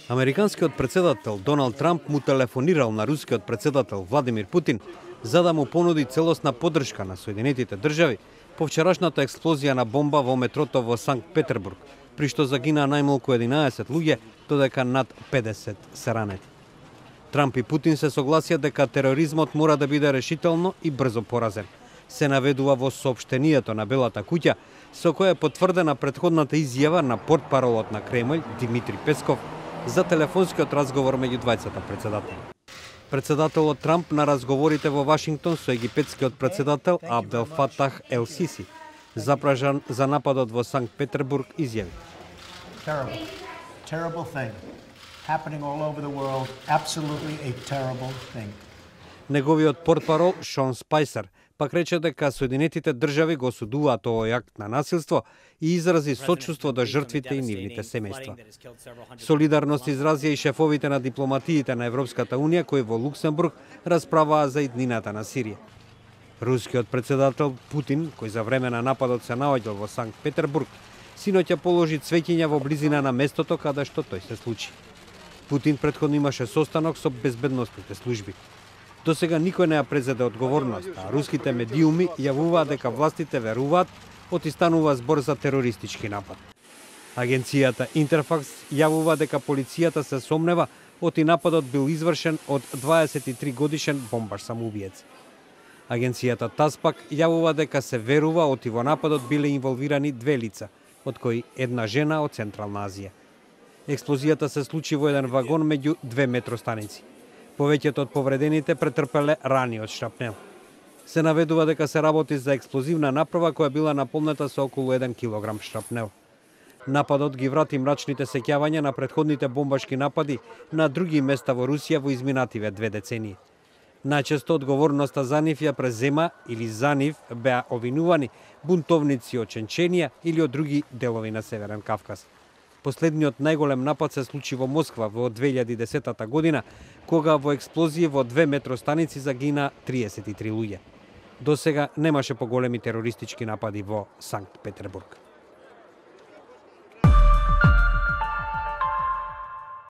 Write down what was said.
Американскиот председател Доналд Трамп му телефонирал на рускиот председател Владимир Путин за да му понуди целосна поддршка на Соединетите држави по вчерашната експлозија на бомба во метрото во Санкт Петербург, при што загинаа најмалку 11 луѓе, додека над 50 се ранети. Трамп и Путин се согласија дека тероризмот мора да биде решително и брзо поразен. Се наведува во соопштението на Белата куќа, со која е потврдена претходната изјава на портпаролот на Кремљ Димитри Песков за телефонскиот разговор меѓу двајцата председатели. Председателот Трамп на разговорите во Вашингтон со египетскиот председател Абдел Фатах Ел Сиси, запражан за нападот во Санкт Петербург, изјави: Happening all over the world, absolutely a terrible thing. Неговиот портпарол Шон Спајсер пак рече дека Соединетите држави го осудуваат овој акт на насилство и изрази сочувство до жртвите и нивните семејства. Солидарност изразија и шефовите на дипломатиите на Европската унија кои во Луксембург расправаа за иднината на Сирија. Рускиот председател Путин, кој за време на нападот се наоѓал во Санкт Петербург, синоќа положи цвеќиња во близина на местото каде што тој се случи. Путин претходно имаше состанок со безбедносните служби. До сега никој не ја презеде одговорност, а руските медиуми јавуваат дека властите веруваат оти станува збор за терористички напад. Агенцијата Интерфакс јавува дека полицијата се сомнева оти нападот бил извршен од 23 годишен бомбаш самоубиец. Агенцијата ТАСС пак јавува дека се верува оти во нападот биле инволвирани две лица, од кои една жена од Централна Азија. Експлозијата се случи во еден вагон меѓу две метростаници. Повеќето од повредените претрпеле рани од шрапнел. Се наведува дека се работи за експлозивна направа која била наполнета со околу 1 килограм шрапнел. Нападот ги врати мрачните сеќавања на претходните бомбашки напади на други места во Русија во изминативе 2 децении. Најчесто одговорноста за нив ја презема или за нив беа обвинувани бунтовници од Чеченија или од други делови на Северен Кавказ. Последниот најголем напад се случи во Москва во 2010 година, кога во експлозија во 2 метростаници загина 33 луѓе. До сега немаше поголеми терористички напади во Санкт Петербург.